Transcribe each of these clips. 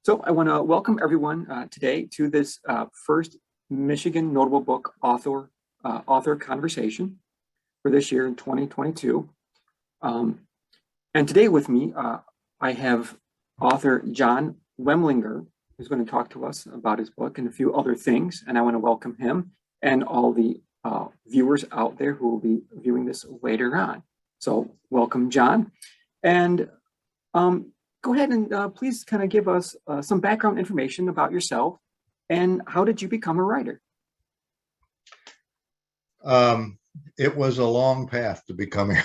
So I want to welcome everyone today to this first Michigan Notable Book author conversation for this year in 2022. And today with me, I have author John Wemlinger, who's going to talk to us about his book and a few other things. And I want to welcome him and all the viewers out there who will be viewing this later on. So welcome, John. And go ahead and please kind of give us some background information about yourself and how did you become a writer? It was a long path to becoming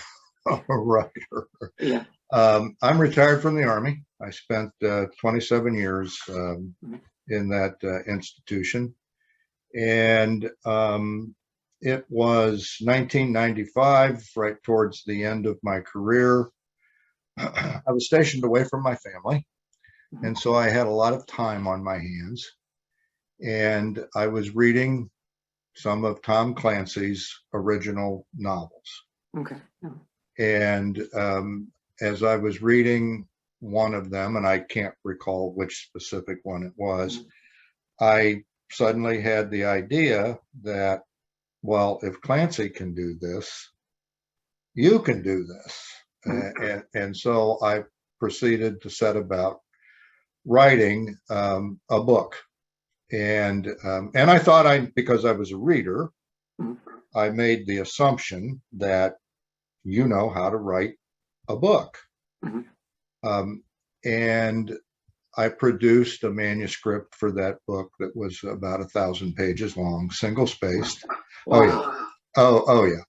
a writer. Yeah. I'm retired from the Army. I spent 27 years in that institution. And it was 1995, right towards the end of my career. I was stationed away from my family, and so I had a lot of time on my hands, and I was reading some of Tom Clancy's original novels. Okay. Yeah. And as I was reading one of them, and I can't recall which specific one it was, I suddenly had the idea that, well, if Clancy can do this, you can do this. And so I proceeded to set about writing a book, and I thought because I was a reader, I made the assumption that you know how to write a book, and I produced a manuscript for that book that was about 1,000 pages long, single spaced. Wow. Oh yeah.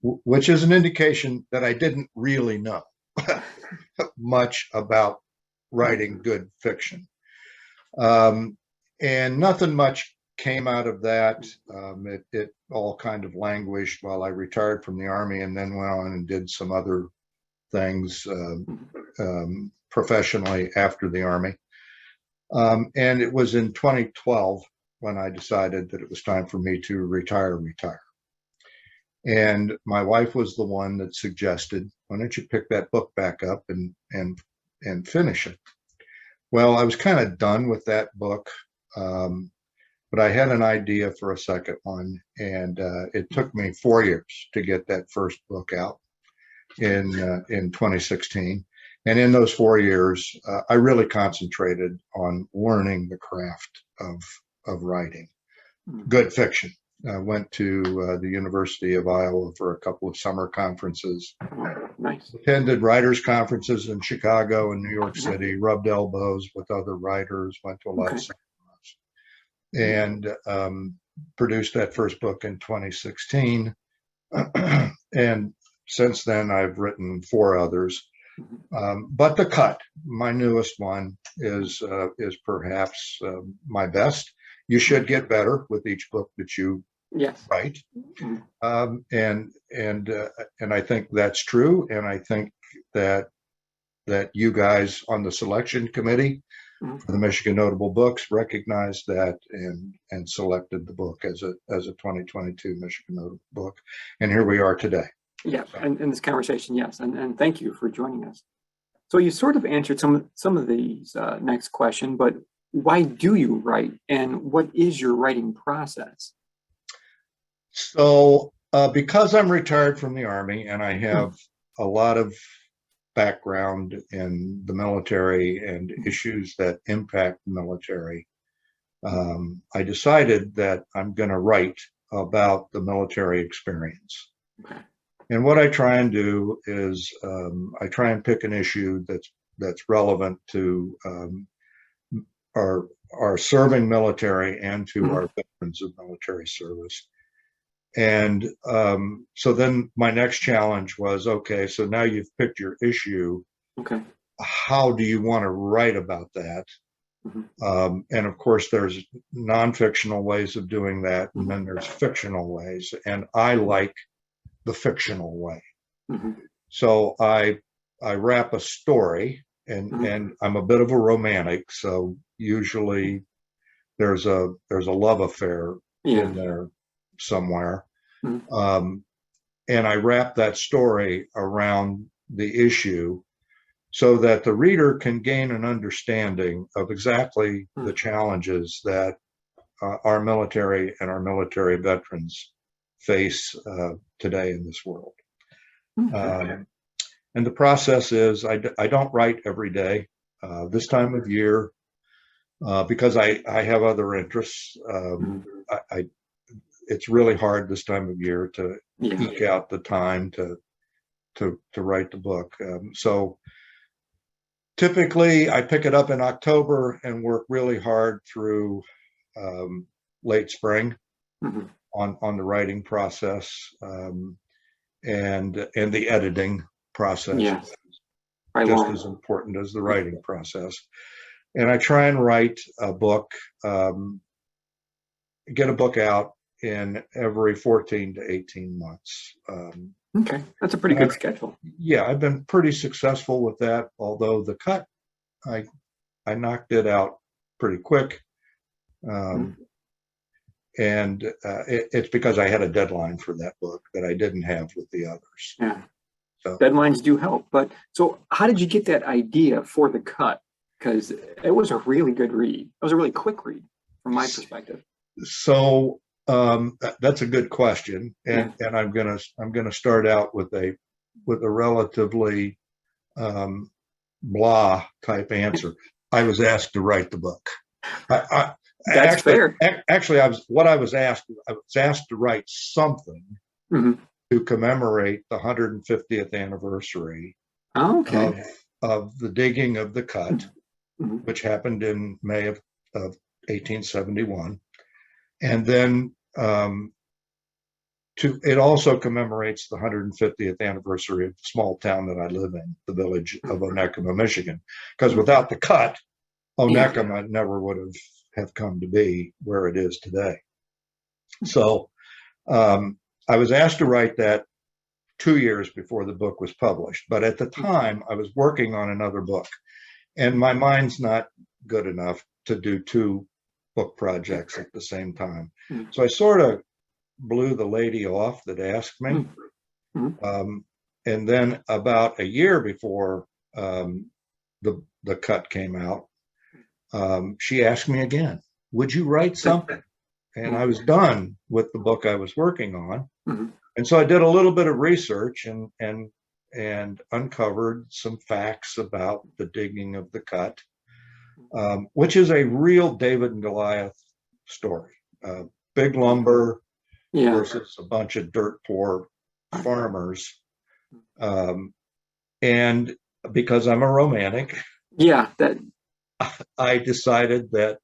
Which is an indication that I didn't really know much about writing good fiction. And nothing much came out of that. It all kind of languished while I retired from the Army and then went on and did some other things professionally after the Army. And it was in 2012 when I decided that it was time for me to retire. And my wife was the one that suggested, why don't you pick that book back up and finish it? Well, I was kind of done with that book, but I had an idea for a second one, and it took me 4 years to get that first book out in 2016. And in those 4 years, I really concentrated on learning the craft of writing good fiction. I went to the University of Iowa for a couple of summer conferences. Nice. Attended writers' conferences in Chicago and New York City, rubbed elbows with other writers, went to a lot of seminars, and produced that first book in 2016. And since then, I've written 4 others. But The Cut, my newest one, is perhaps my best. You should get better with each book that you write, and I think that's true. And I think that you guys on the selection committee for the Michigan Notable Books recognized that and selected the book as a 2022 Michigan Notable Book. And here we are today. Yeah, and in this conversation, yes, and thank you for joining us. So you sort of answered some of these next question, but why do you write, and what is your writing process? So because I'm retired from the Army and I have a lot of background in the military and issues that impact the military, I decided that I'm going to write about the military experience. Okay. And what I try and do is I try and pick an issue that's relevant to our serving military and to our veterans of military service. And so then my next challenge was, okay, so now you've picked your issue. Okay. How do you want to write about that? And of course, there's non-fictional ways of doing that, and then there's fictional ways. And I like the fictional way. So I wrap a story, and I'm a bit of a romantic, so usually there's a love affair in there somewhere. And I wrap that story around the issue so that the reader can gain an understanding of exactly the challenges that our military and our military veterans face today in this world. And the process is, I don't write every day. This time of year, because I have other interests, it's really hard this time of year to eke out the time to write the book. So typically I pick it up in October and work really hard through late spring on the writing process, and the editing process. Yes. Just as important as the writing process. And I try and write a book, get a book out in every 14 to 18 months. Okay, that's a pretty good schedule. Yeah, I've been pretty successful with that, although the cut, I knocked it out pretty quick. And it's because I had a deadline for that book that I didn't have with the others. Yeah. So deadlines do help. But so how did you get that idea for the cut? Because it was a really good read. It was a really quick read from my perspective. So that's a good question, and I'm gonna start out with a relatively blah type answer. I was asked to write the book. That's fair. Actually, I was asked to write something to commemorate the 150th anniversary of the digging of the cut, which happened in May of 1871. And then it also commemorates the 150th anniversary of the small town that I live in, the village of Onekama, Michigan. Because without the cut, Onekama never would have come to be where it is today. So I was asked to write that 2 years before the book was published. But at the time, I was working on another book, and my mind's not good enough to do 2 book projects at the same time. So I sort of blew the lady off that asked me. And then about a year before the cut came out, she asked me again, would you write something? And I was done with the book I was working on. And so I did a little bit of research and uncovered some facts about the digging of the cut, which is a real David and Goliath story. Big lumber versus a bunch of dirt poor farmers. And because I'm a romantic, I decided that,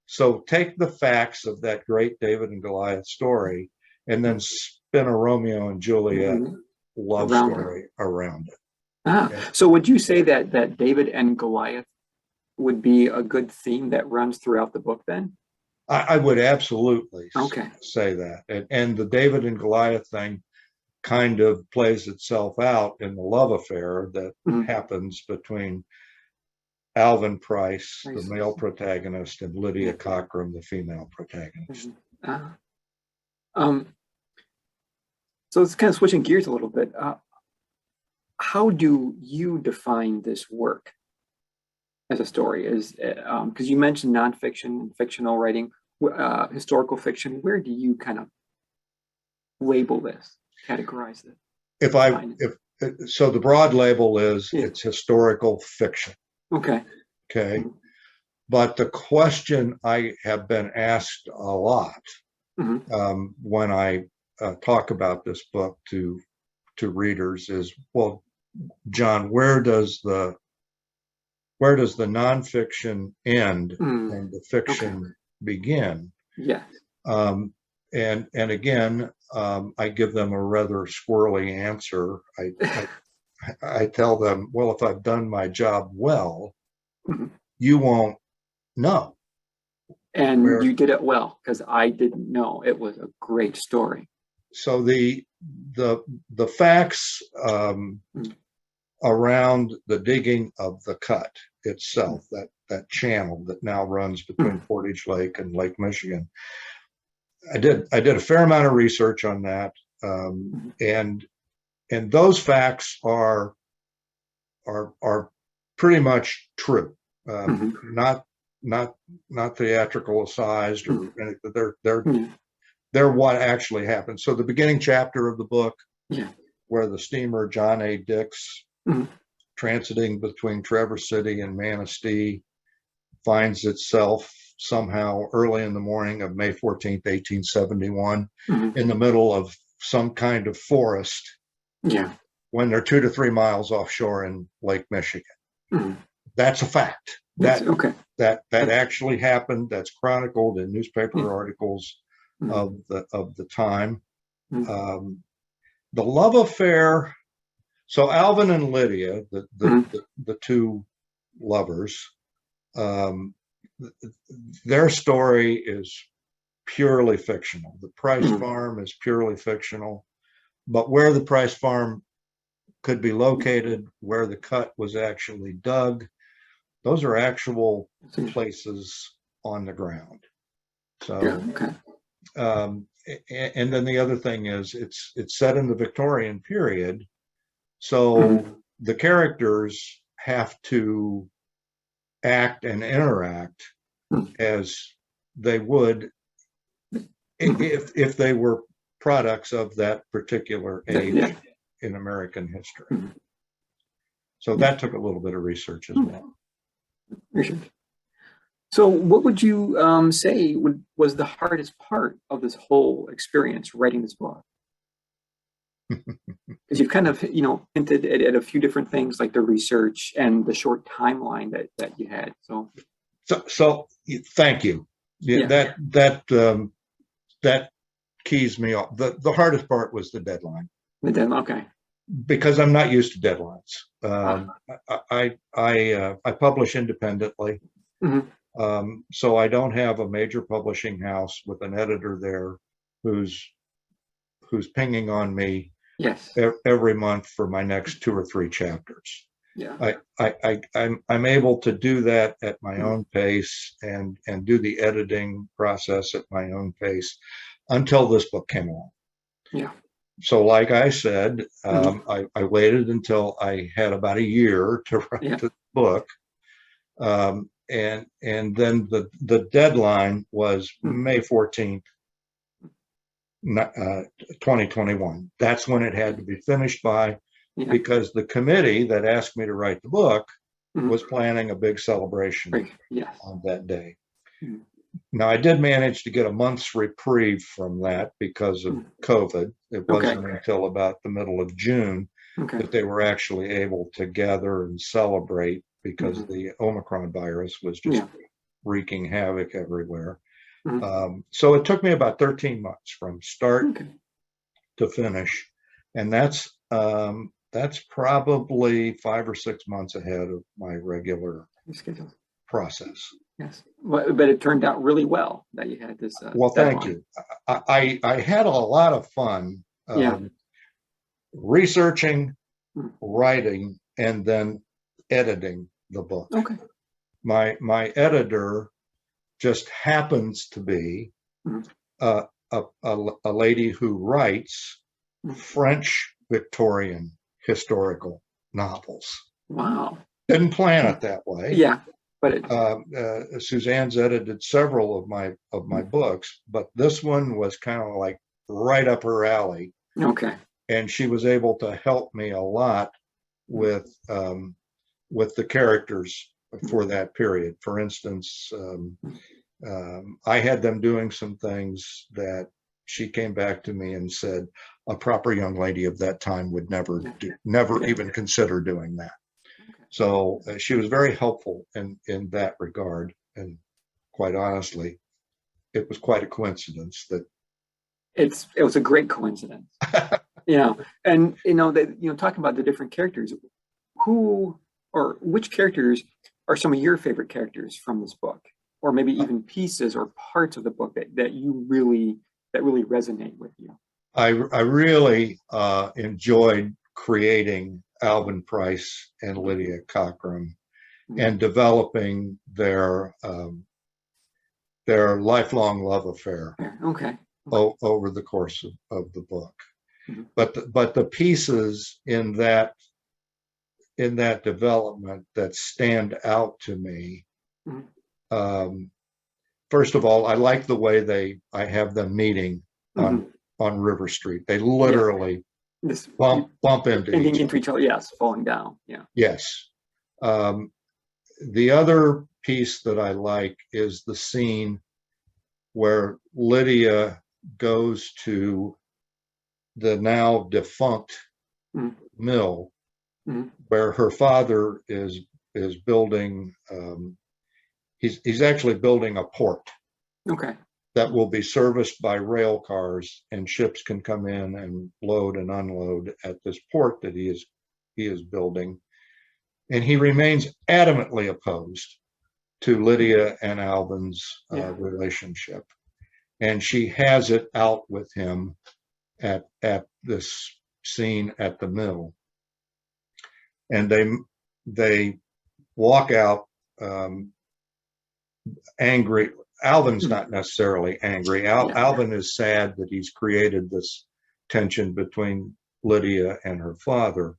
so take the facts of that great David and Goliath story and then spin a Romeo and Juliet love story around it. So would you say that David and Goliath would be a good theme that runs throughout the book then? I would absolutely say that. And the David and Goliath thing kind of plays itself out in the love affair that happens between Alvin Price, the male protagonist, and Lydia Cochran, the female protagonist. So it's kind of switching gears a little bit. How do you define this work as a story? Is because you mentioned nonfiction, fictional writing, historical fiction. Where do you kind of label this, categorize it? So the broad label is it's historical fiction. Okay. But the question I have been asked a lot when I talk about this book to readers is, well, John, where does the nonfiction end and the fiction begin? And again, I give them a rather squirrely answer. I tell them, well, if I've done my job well, you won't know. And you did it well, because I didn't know. It was a great story. So the facts around the digging of the cut itself, that channel that now runs between Portage Lake and Lake Michigan, I did a fair amount of research on that, and those facts are pretty much true. Mhm. Not not theatricalized or Mhm. anything. Yeah. They're what actually happened. So the beginning chapter of the book, Yeah. where the steamer John A. Dix, Mhm. transiting between Traverse City and Manistee, finds itself somehow early in the morning of May 14th, 1871, Mhm. in the middle of some kind of forest Yeah. when they're 2 to 3 miles offshore in Lake Michigan. Mhm. That's a fact. That's okay. That That's, actually happened. That's chronicled in yeah. newspaper articles Mhm. of the time. Mhm. Um, the love affair. So Alvin and Lydia, Mhm. the two lovers, um, their story is purely fictional. The Price Mhm. Farm is purely fictional, but where the Price Farm could be located, where the cut was actually dug, those are actual places on the ground. Yeah. So, Okay. and then the other thing is it's set in the Victorian period, Mhm. so the characters have to act and interact Mhm. as they would Mhm. if they were products of that particular age Yeah. in American history. Mhm. So Yeah. that took a little bit of research as Mhm. well. For sure. So, what would you say was the hardest part of this whole experience writing this book? Because you've kind of, hinted at a few different things like the research and the short timeline that you had. So, So thank you. Yeah, yeah, that keys me off. The hardest part was the deadline okay. because I'm not used to deadlines. Ah, I publish independently, mhm. so I don't have a major publishing house with an editor there who's pinging on me Yes, every month for my next 2 or 3 chapters. yeah, I'm able to do that at my mhm. own pace and do the editing process at my own pace until this book came along. Yeah, So, like I said, mhm. I waited until I had about a year to write Yeah, the book, and then the deadline was mhm. May 14th, 2021. That's when it had to be finished by, Yeah, because the committee that asked me to write the book mhm. was planning a big celebration Right. Yes. on that day. Mhm. Now, I did manage to get a month's reprieve from that because of Mhm. COVID. It Okay. wasn't until about the middle of June Okay. that they were actually able to gather and celebrate because Mhm. the Omicron virus was just Yeah. wreaking havoc everywhere. Mhm. So it took me about 13 months from start Okay. to finish, and that's probably 5 or 6 months ahead of my regular Schedule. process. Yes, but it turned out really well that you had this Well, thank deadline. you. I had a lot of fun Yeah. researching, Mhm. writing, and then editing the book. Okay. My editor just happens to be Mhm. uh, a lady who writes Mhm. French Victorian historical novels. Wow. Didn't plan it that way. Yeah, but it. Suzanne's edited several of my books, but this one was kind of like right up her alley, Okay. and she was able to help me a lot with the characters for that period. For instance, I had them doing some things that she came back to me and said a proper young lady of that time would never Yeah. even consider doing that. Okay. So she was very helpful in that regard. And quite honestly, it was quite a coincidence that It was a great coincidence. And that talking about the different characters, who or which characters are some of your favorite characters from this book, or maybe even pieces or parts of the book that really resonate with you. I really enjoyed creating Alvin Price and Lydia Cockrum Mhm. and developing their lifelong love affair Yeah, okay. over the course of the book. Mhm. But the pieces in that in that development that stand out to me. Mhm. First of all, I like the way I have them meeting Mhm. on River Street. They Yeah. literally This bump into ending each into other. each other. Yes, falling down. Yeah. Yes. The other piece that I like is the scene where Lydia goes to the now defunct Mhm. mill Mhm. where her father is building. He's actually building a port Okay. that will be serviced by rail cars, and ships can come in and load and unload at this port that he is building. And he remains adamantly opposed to Lydia and Alvin's Yeah. relationship, and she has it out with him at this scene at the mill, and they walk out angry. Alvin's not necessarily angry. Yeah. Alvin is sad that he's created this tension between Lydia and her father,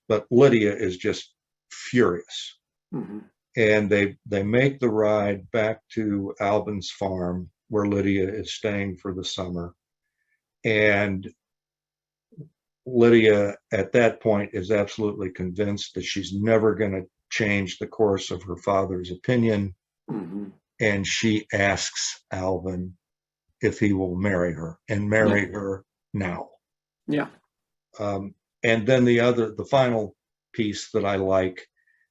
but Lydia is just furious. Mhm. And they make the ride back to Alvin's farm where Lydia is staying for the summer. And Lydia at that point is absolutely convinced that she's never going to change the course of her father's opinion. Mhm. And she asks Alvin if he will marry her and marry her now. Yeah. And then the final piece that I like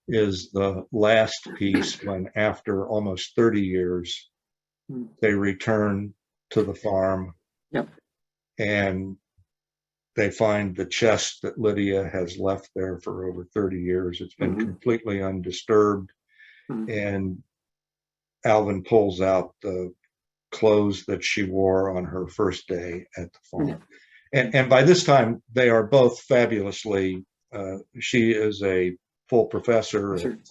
is the last piece when, after almost 30 years, Mhm. they return to the farm. Yep. And they find the chest that Lydia has left there for over 30 years. It's been completely undisturbed. Mhm. And Alvin pulls out the clothes that she wore on her first day at the farm. Yeah. And by this time, they are both fabulously, she is a full professor Sure. at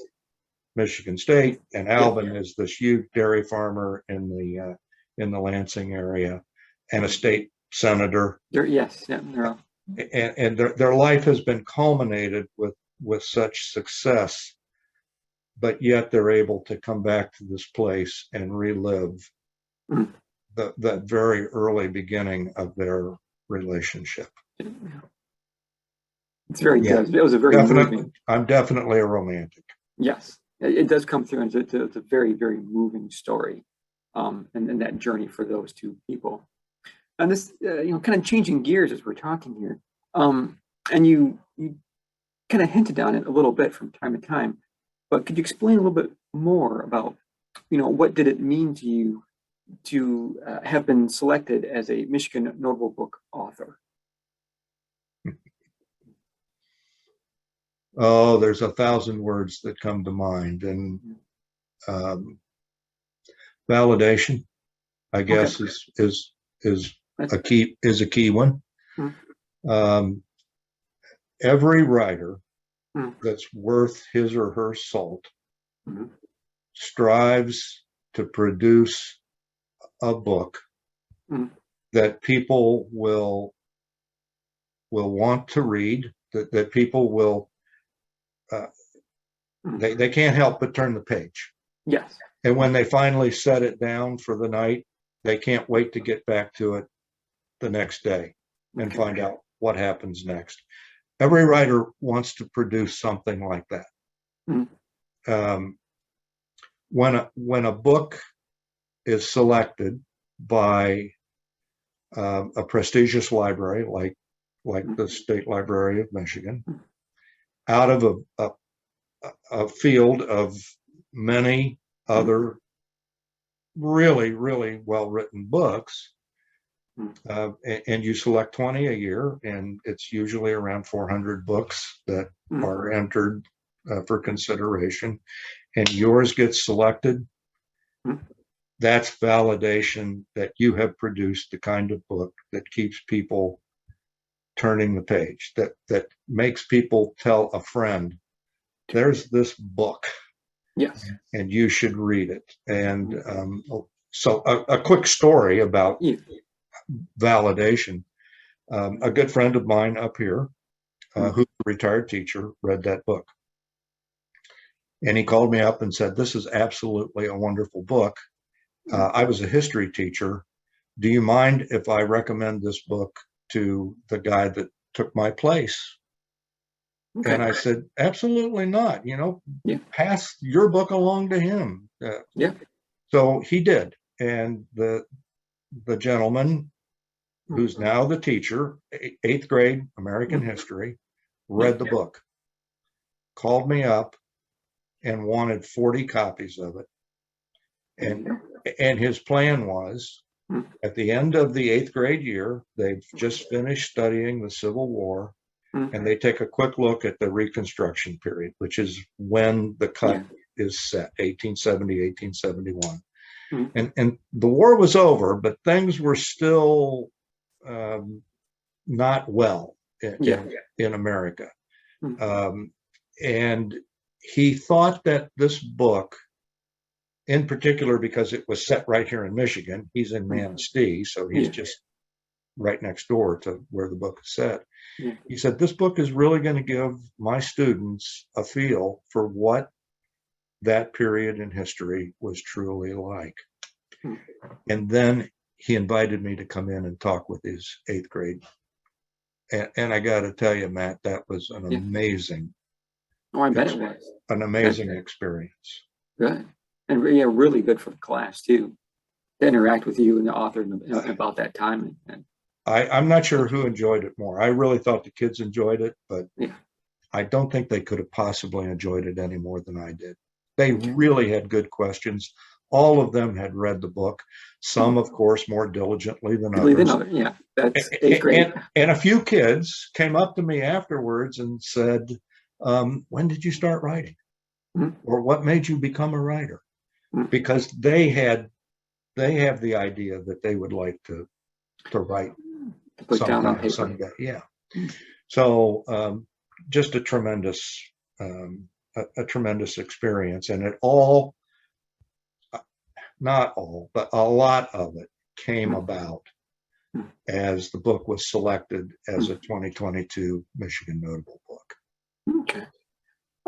Michigan State, and Alvin is this huge dairy farmer in the Lansing area, and a state senator. Yes. Yeah. They're all. And their life has been culminated with such success, but yet they're able to come back to this place and relive Mhm. the very early beginning of their relationship. Yeah. It's very Yeah, good. It was a very moving. I'm definitely a romantic. Yes, it does come through, and it's a very, very moving story, and that journey for those two people. And this, kind of changing gears as we're talking here, and you kind of hinted on it a little bit from time to time, but could you explain a little bit more about, what did it mean to you to have been selected as a Michigan Notable Book author? Oh, there's 1,000 words that come to mind, and um, validation, I guess, Okay. is That's, a key one. mm, Um, every writer mm, that's worth his or her salt mm, strives to produce a book mm, that people will want to read, that people will uh, mm. they can't help but turn the page. Yes. And when they finally set it down for the night, they can't wait to get back to it the next day and Okay. find out what happens next. Every writer wants to produce something like that. Mm, Um, when a book is selected by a prestigious library like the State Library of Michigan, out of a field of many other really, really well-written books, and you select 20 a year, and it's usually around 400 books that are entered for consideration, and yours gets selected. That's validation that you have produced the kind of book that keeps people turning the page, that makes people tell a friend, there's this book. Yes. And you should read it. And so a quick story about Yeah. validation. A good friend of mine up here who's a retired teacher, read that book. And he called me up and said, "This is absolutely a wonderful book. I was a history teacher. Do you mind if I recommend this book to the guy that took my place?" Okay. And I said, "Absolutely not. Yeah. Pass your book along to him." Yeah. So he did. And the gentleman who's now the teacher, eighth grade American history, read the book, called me up and wanted 40 copies of it. And his plan was, at the end of the eighth grade year, they've just finished studying the Civil War, and they take a quick look at the Reconstruction period, which is when the cut is set, 1870, 1871. And the war was over, but things were still not well in America. And he thought that this book, in particular, because it was set right here in Michigan, he's in Manistee, so he's just right next door to where the book is set. He said, "This book is really going to give my students a feel for what that period in history was truly like." And then he invited me to come in and talk with his eighth grade. And I got to tell you, Matt, that was an amazing, I bet it was an amazing experience. good, and really good for the class too, to interact with you and the author about that time. And I'm not sure who enjoyed it more. I really thought the kids enjoyed it, but I don't think they could have possibly enjoyed it any more than I did. They really had good questions. All of them had read the book. Some, of course, more diligently than others. Yeah, that's eighth grade. And a few kids came up to me afterwards and said, "When did you start writing? Or what made you become a writer?" Because they have the idea that they would like to write someday. Yeah. So just a tremendous experience, and it all, not all, but a lot of it came about as the book was selected as a 2022 Michigan Notable Book. Okay.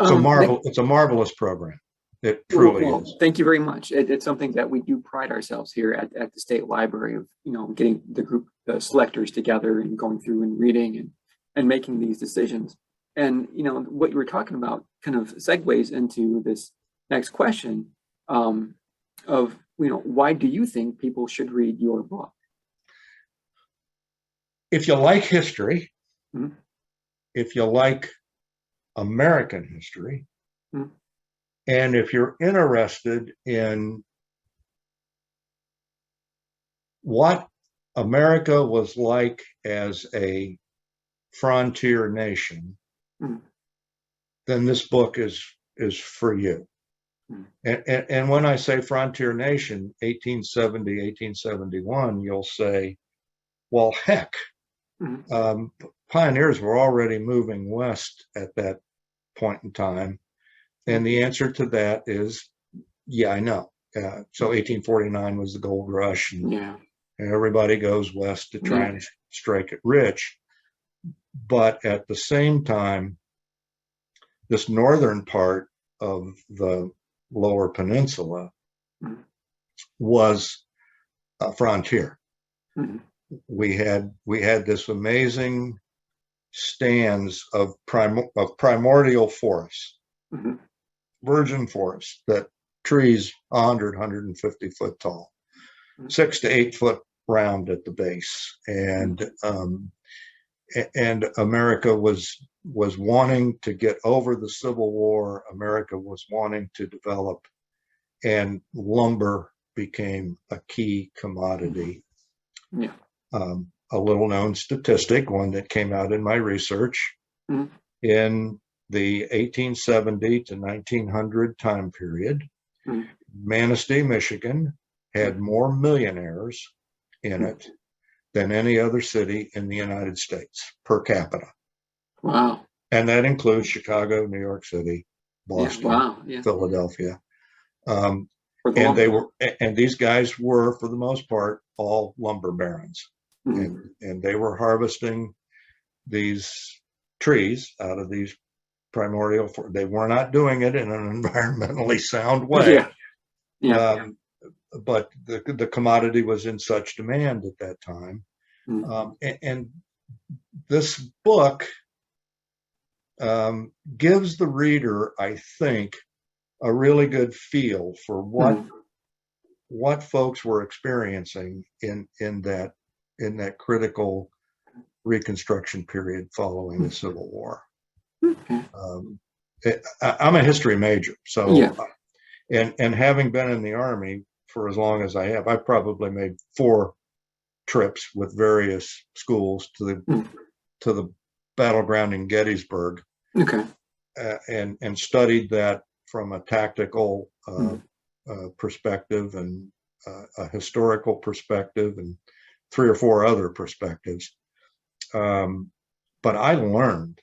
So it's a marvelous program. It truly is. Thank you very much. It's something that we do pride ourselves here at the State Library of, getting the selectors together and going through and reading and making these decisions. And, what you were talking about kind of segues into this next question of, why do you think people should read your book? If you like history, if you like American history, and if you're interested in what America was like as a frontier nation, then this book is for you. And when I say frontier nation, 1870, 1871, you'll say, well, heck, pioneers were already moving west at that point in time. And the answer to that is, yeah, I know. So 1849 was the gold rush, and everybody goes west to try and strike it rich. But at the same time, this northern part of the lower peninsula was a frontier. We had this amazing stands of primordial forests, virgin forests, that trees 100, 150 foot tall, 6 to 8 foot round at the base, and America was wanting to get over the Civil War. America was wanting to develop, and lumber became a key commodity. A little known statistic, one that came out in my research, in the 1870 to 1900 time period, Manistee, Michigan had more millionaires in it than any other city in the United States per capita. Wow. And that includes Chicago, New York City, Boston, Philadelphia. And these guys were, for the most part, all lumber barons. And they were harvesting these trees out of these primordial. They were not doing it in an environmentally sound way. Yeah. Yeah. But the commodity was in such demand at that time. And this book gives the reader, I think, a really good feel for what folks were experiencing in that critical Reconstruction period following the Civil War. I'm a history major, so Yeah. and having been in the Army for as long as I have, I've probably made 4 trips with various schools to the battleground in Gettysburg. Okay. And studied that from a tactical perspective and a historical perspective and 3 or 4 other perspectives. But I learned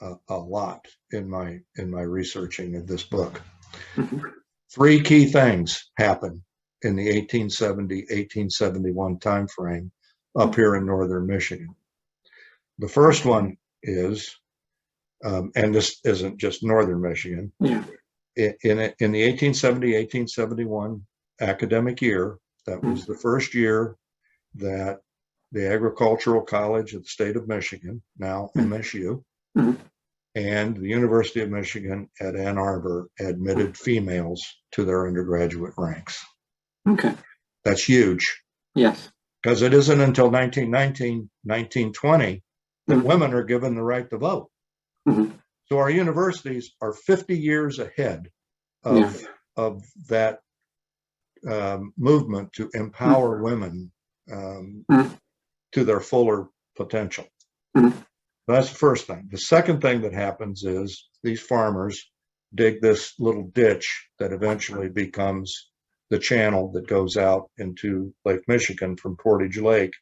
a lot in my researching of this book. 3 key things happened in the 1870-1871 timeframe up here in northern Michigan. The first one is, and this isn't just northern Michigan. Yeah. In the 1870-1871 academic year, that was the first year that the Agricultural College of the State of Michigan, now MSU, and the University of Michigan at Ann Arbor admitted females to their undergraduate ranks. Okay. That's huge. Yes. Because it isn't until 1919, 1920 that women are given the right to vote. So our universities are 50 years ahead of that movement to empower women to their fuller potential. That's the first thing. The second thing that happens is these farmers dig this little ditch that eventually becomes the channel that goes out into Lake Michigan from Portage Lake.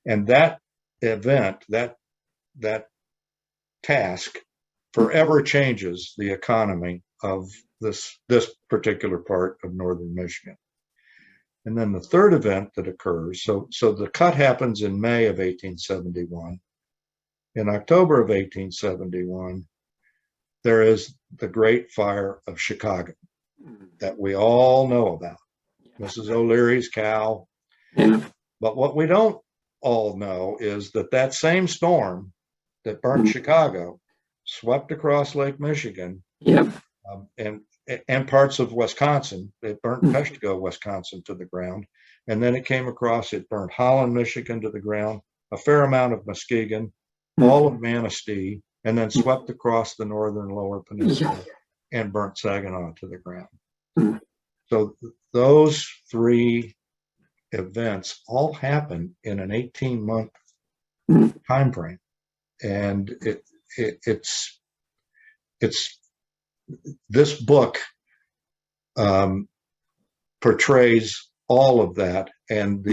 And that event, that task forever changes the economy of this particular part of northern Michigan. And then the third event that occurs, so the cut happens in May of 1871. In October of 1871, there is the Great Fire of Chicago that we all know about. Mrs. O'Leary's cow. But what we don't all know is that same storm that burnt Chicago swept across Lake Michigan and parts of Wisconsin. It burnt Peshtigo, Wisconsin to the ground. And then it came across, it burnt Holland, Michigan to the ground, a fair amount of Muskegon, all of Manistee, and then swept across the northern lower peninsula and burnt Saginaw to the ground. So those 3 events all happened in an 18-month time frame. And it's this book portrays all of that and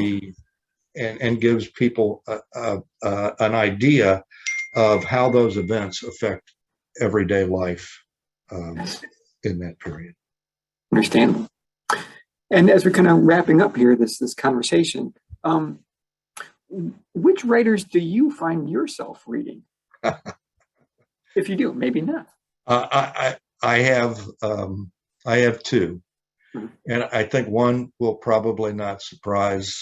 gives people an idea of how those events affect everyday life in that period. Understandable. And as we're kind of wrapping up here, this conversation, which writers do you find yourself reading? If you do, maybe not. I have 2, and I think one will probably not surprise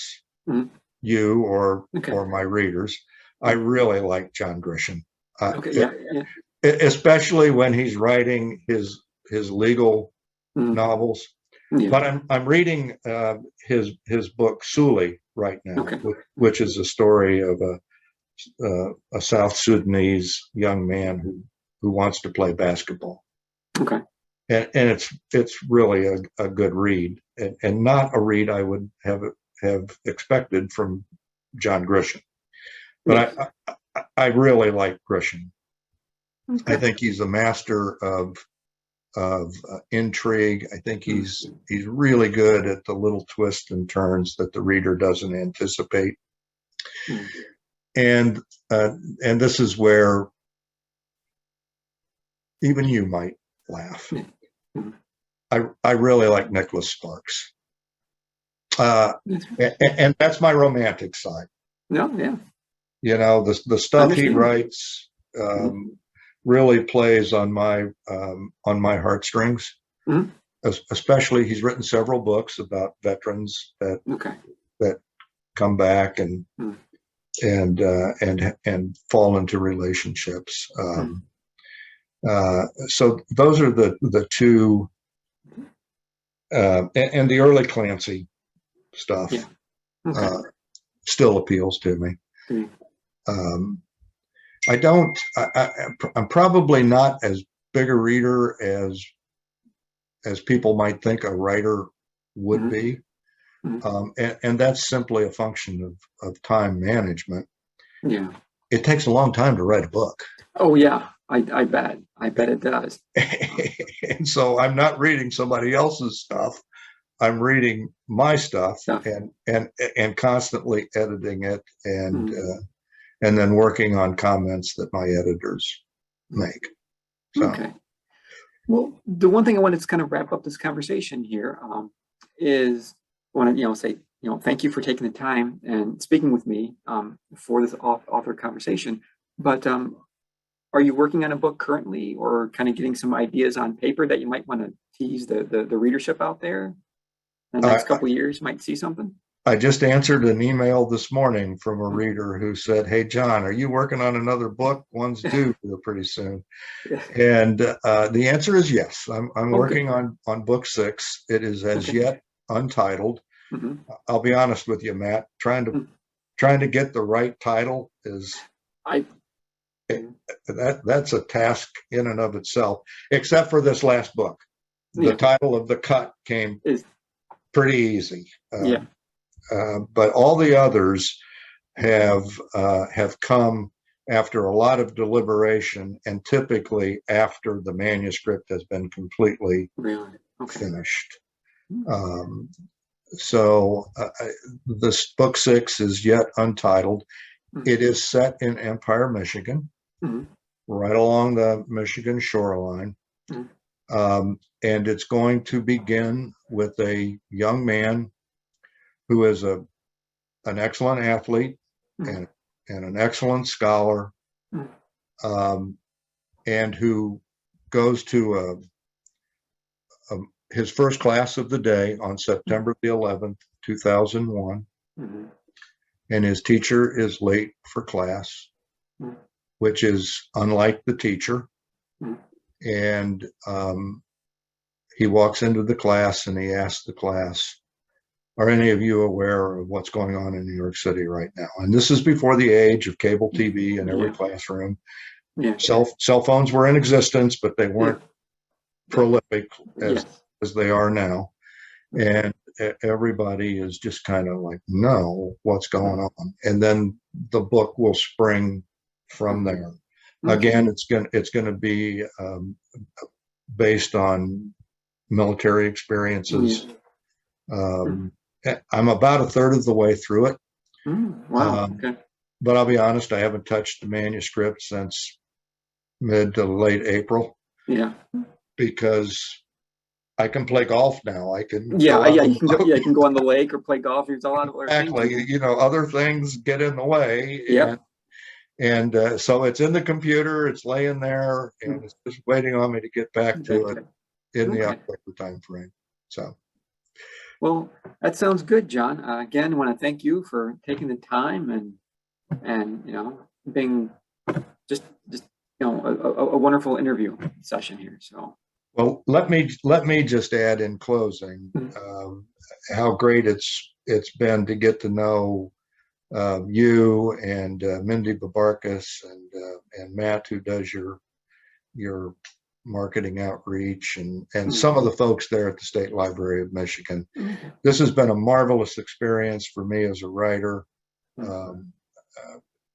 you or my readers. I really like John Grisham, especially when he's writing his legal novels. But I'm reading his book Suli right now, which is a story of a South Sudanese young man who wants to play basketball. And it's really a good read, and not a read I would have expected from John Grisham. But I really like Grisham. I think he's a master of intrigue. I think he's really good at the little twists and turns that the reader doesn't anticipate. And this is where even you might laugh. I really like Nicholas Sparks. And that's my romantic side. No, yeah. You know, the stuff he writes really plays on my heartstrings. Mhm. Especially, he's written several books about veterans that Okay. come back and Mm. and fall into relationships. Mm. So those are the two, and the early Clancy stuff Yeah. Okay. still appeals to me. Mm. Um, I'm probably not as big a reader as people might think a writer would Mhm. be. Mhm. And that's simply a function of time management. Yeah. It takes a long time to write a book. Oh yeah. I bet. I bet it does. And so I'm not reading somebody else's stuff. I'm reading my stuff Stuff. and constantly editing it and Mm. then working on comments that my editors make. So Okay. Well, the one thing I wanted to kind of wrap up this conversation here is I want to, say, thank you for taking the time and speaking with me for this author conversation. But are you working on a book currently, or kind of getting some ideas on paper that you might want to tease the readership out there? In the next I, couple of years, might see something. I just answered an email this morning from a reader who said, "Hey, John, are you working on another book? One's due pretty soon." Yeah. And the answer is yes. I'm Okay. working on book 6. It is as Okay. yet untitled. Mm-hmm. I'll be honest with you, Matt. Trying to get the right title is I. that's a task in and of itself. Except for this last book, the Yeah. title of The Cut came Is. pretty easy. Yeah. But all the others have come after a lot of deliberation, and typically after the manuscript has been completely Really. Okay. finished. So this book 6 is yet untitled. Mm-hmm. It is set in Empire, Michigan, Mm-hmm. right along the Michigan shoreline. Mm-hmm. And it's going to begin with a young man who is an excellent athlete and an excellent scholar, and who goes to his first class of the day on September the 11th, 2001. Mm-hmm. And his teacher is late for class, which is unlike the teacher. And he walks into the class and he asks the class, "Are any of you aware of what's going on in New York City right now?" And this is before the age of cable TV in every classroom. Yeah. Cell phones were in existence, but they weren't prolific as they are now. And everybody is just kind of like, "No, what's going on?" And then the book will spring from there. Again, it's going to be based on military experiences. I'm about a third of the way through it. Wow. Okay. But I'll be honest, I haven't touched the manuscript since mid to late April. Yeah. Because I can play golf now. I can you can go. boat. You can go on the lake or play golf. There's a lot of other Exactly. things. Other things get in the way. Yep. And so it's in the computer. It's laying there, and it's just waiting on me to get back to it in the October time frame. So. Well, that sounds good, John. Again, I want to thank you for taking the time and being just a wonderful interview session here. So. Well, let me just add in closing how great it's been to get to know you and Mindy Babarkas and Matt, who does your marketing outreach, and some of the folks there at the State Library of Michigan. This has been a marvelous experience for me as a writer.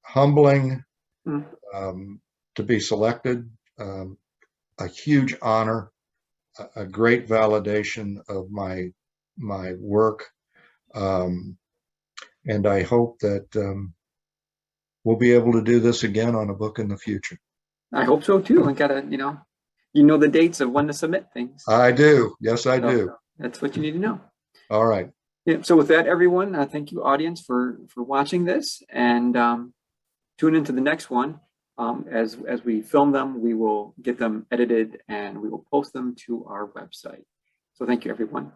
Humbling to be selected, a huge honor, a great validation of my work, and I hope that we'll be able to do this again on a book in the future. I hope so too. I gotta, the dates of when to submit things. I do. Yes, I do. That's what you need to know. All right. Yeah. So with that, everyone, thank you, audience, for watching this, and tune into the next one. As we film them, we will get them edited and we will post them to our website. So thank you, everyone.